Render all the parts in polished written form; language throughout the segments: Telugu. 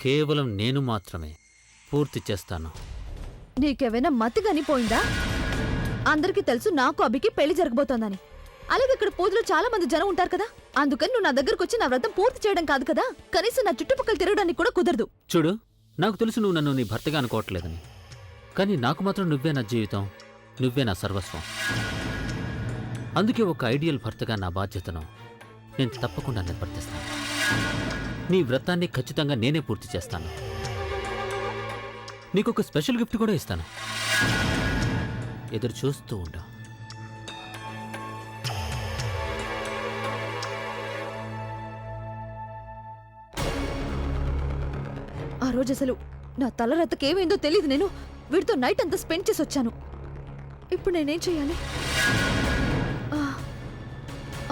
కేవలం నేను మాత్రమే పూర్తి చేస్తాను. నీకేమైనా మతిగాని పోయిందా? అందరికీ తెలుసు నాకు అభికి పెళ్లి జరగబోతోందని. అలాగే ఇక్కడ పూజలో చాలా మంది జనం ఉంటారు కదా, అందుకని నువ్వు నా దగ్గరకు వచ్చి నా వ్రతం పూర్తి చేయడం కాదు కదా, కనీసం నా చుట్టుపక్కల తిరగడానికి కూడా కుదరదు. చూడు, నాకు తెలుసు నువ్వు నన్ను నీ భర్తగా అనుకోవట్లేదని, కానీ నాకు మాత్రం నువ్వే నా జీవితం, నువ్వే నా సర్వస్వం. అందుకే ఒక ఐడియల్ భర్తగా నా బాధ్యతను నేను తప్పకుండా నిర్వర్తిస్తాను. నీ వ్రతాన్ని ఖచ్చితంగా నేనే పూర్తి చేస్తాను. నీకొక స్పెషల్ గిఫ్ట్ కూడా ఇస్తాను. ఎదురు చూస్తూ ఉండు. ఆ రోజు అసలు నా తలరతకేమైందో తెలియదు. నేను వీడితో నైట్ అంతా స్పెండ్ చేసి వచ్చాను. ఇప్పుడు నేనేం చేయాలి?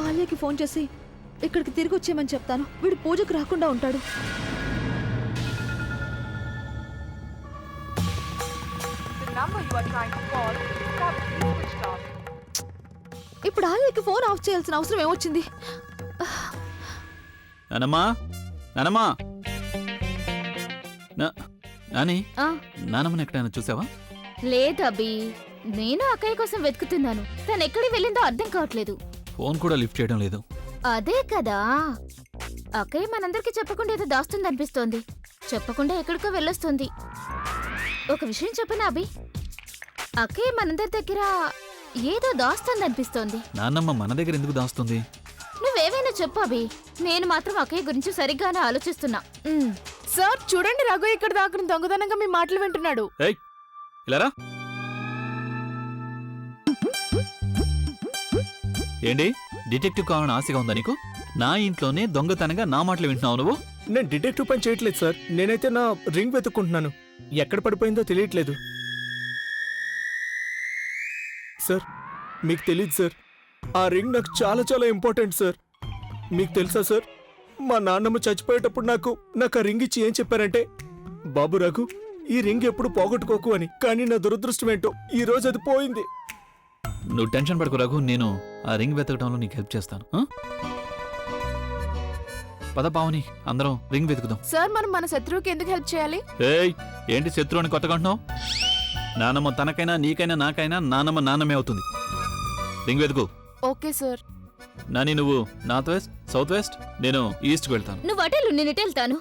ఆలియాకి ఫోన్ చేసి ఇక్కడికి తిరిగి వచ్చేయమని చెప్తాను. వీడు పూజకు రాకుండా ఉంటాడు. ఇప్పుడు ఆలియాకి ఫోన్ ఆఫ్ చేయాల్సిన అవసరం ఏమొచ్చింది? నానమ్మా, నానమ్మా, నాని, నానమ్మని ఎక్కడైనా చూసావా? లేదబ్బి, నేను అక్కయ్య కోసం వెతుకుతున్నాను. తను ఎక్కడికి వెళ్ళిందో అర్థం కావట్లేదు. ఫోన్ కూడా లిఫ్ట్ చేయడం లేదు. అదే కదా, అక్కయ్య మనందరికి చెప్పకుండా ఏదో దాస్తుందనిపిస్తోంది. చెప్పకుండా ఎక్కడికో వెళ్ళొస్తుంది. ఒక విషయం చెప్పనా అభి, అక్కయ్య మనందరి దగ్గర ఏదో దాస్తుందనిపిస్తోంది. నాన్నమ్మ మన దగ్గర ఎందుకు దాస్తుంది? నువ్వేవైనా చెప్పు అభి, నేను మాత్రం అక్కయ్య గురించి సరిగ్గానే ఆలోచిస్తున్నా. సార్ చూడండి, రఘు ఇక్కడ దాకా దొంగతనంగా మీ మాటలు వింటున్నాడు. ఇలారా. ఏంటి, డిటెక్టివ్ కావాలని ఆశగా ఉందా నీకు? నా ఇంట్లోనే దొంగతనంగా నా మాటలు వింటున్నావు నువ్వు? నేను డిటెక్టివ్ పని చేయట్లేదు సార్. నేనైతే నా రింగ్ వెతుక్కుంటున్నాను. ఎక్కడ పడిపోయిందో తెలియట్లేదు సార్. మీకు తెలియదు సార్, ఆ రింగ్ నాకు చాలా చాలా ఇంపార్టెంట్ సార్. మీకు తెలుసా సార్, మా నాన్నమ్మ చచ్చిపోయేటప్పుడు నాకు ఆ రింగ్ ఇచ్చి ఏం చెప్పారంటే, బాబు రఘు, ఈ రింగ్ ఎప్పుడు పోగొట్టుకోకు అని. కానీ నా దురదృష్టం ఏంటో ఈ రోజు అది పోయింది. నువ్వు టెన్షన్ పడుకో రఘు, నేను ఆ రింగ్ వెతకడంలో నీకు హెల్ప్ చేస్తాను. పద పావని, అందరం రింగ్ వెతుకుదాం. సార్ మనం మన శత్రువుకి ఎందుకు హెల్ప్ చేయాలి? ఏంటి శత్రువు అని కొత్తగా అంటున్నావు? నానమ్మ తనకైనా నీకైనా నాకైనా నానమ్మ నాన్నమే అవుతుంది. రింగ్ వెతుకు. Okay sir. నాని, నువ్వు నార్త్ వెస్ట్, సౌత్ వెస్ట్, నేను ఈస్ట్కి వెళ్తాను. నువ్వు అటెలు, నేను ఇటు వెళ్తాను.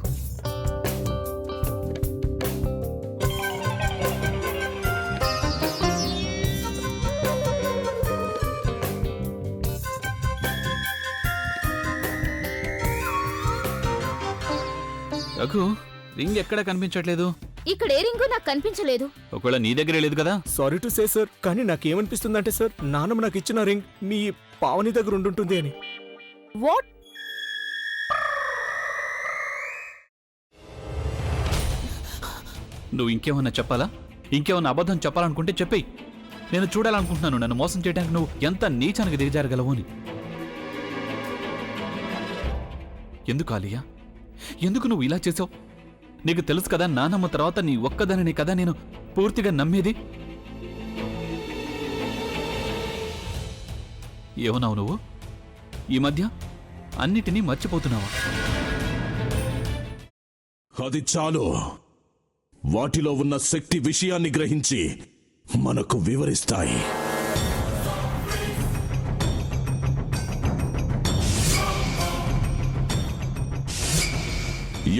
రఘు, రింగ్ ఎక్కడ కనిపించట్లేదు. ఇక్కడ ఏ రింగు నాకు కనిపించలేదు. ఒకవేళ నీ దగ్గరే లేదు కదా? సారీ టు సే సార్, కానీ నాకేమనిపిస్తుందంటే సార్, నాన్నమ్మ నాకు ఇచ్చిన రింగ్ మీ పావని దగ్గర ఉండుంటుంది అని. వాట్? నువ్వు ఇంకేమన్నా చెప్పాలా? ఇంకేమన్నా అబద్ధం చెప్పాలనుకుంటే చెప్పేయి. నేను చూడాలనుకుంటున్నాను నన్ను మోసం చేయడానికి నువ్వు ఎంత నీచానికి దిగజారగలవు అని. ఎందుకు ఆలియా, ఎందుకు నువ్వు ఇలా చేసావు? నీకు తెలుసు కదా, నానమ్మ తర్వాత నీ ఒక్కదానిని కదా నేను పూర్తిగా నమ్మేది. ఏమన్నావు నువ్వు? ఈ మధ్య అన్నిటినీ మర్చిపోతున్నావా? అది చాలు. వాటిలో ఉన్న శక్తి విషయాన్ని గ్రహించి మనకు వివరిస్తాయి.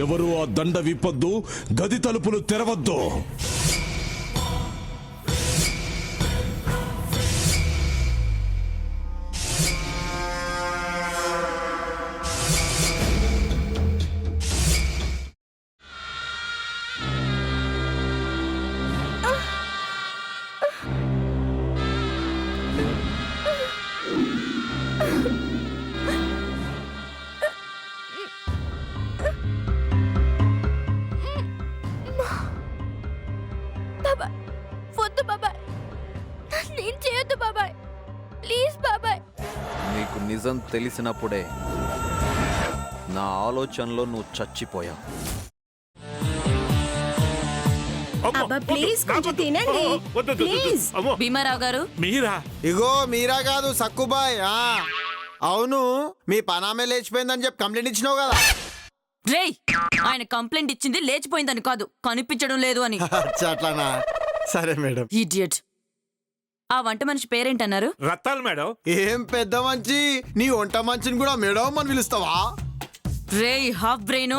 ఎవరు ఆ దండ విప్పొద్దు, గది తలుపులు తెరవద్దు. నీకు నిజం తెలిసినప్పుడే నా ఆలోచనలో నువ్వు చచ్చిపోయావు. భీమారావు గారు, మీరా? ఇగో మీరా కాదు, సక్కుబాయ్. అవును, మీ పనామే లేచిపోయిందని చెప్పి కంప్లైంట్ ఇచ్చినావు కదా. రేయ్ ఆయన కంప్లైంట్ ఇచ్చింది లేచిపోయిందని కాదు కనిపించడం లేదు అని. అట్లానా? సరే మేడం. ఇడియట్. ఆ వంట మనిషి పేరేంటన్నారు? రత్తాలు మేడం. ఏం పెద్ద మంచి, నీ వంట మంచిని కూడా మేడం అని పిలుస్తావా? రేయ్ హాఫ్ బ్రెయిన్,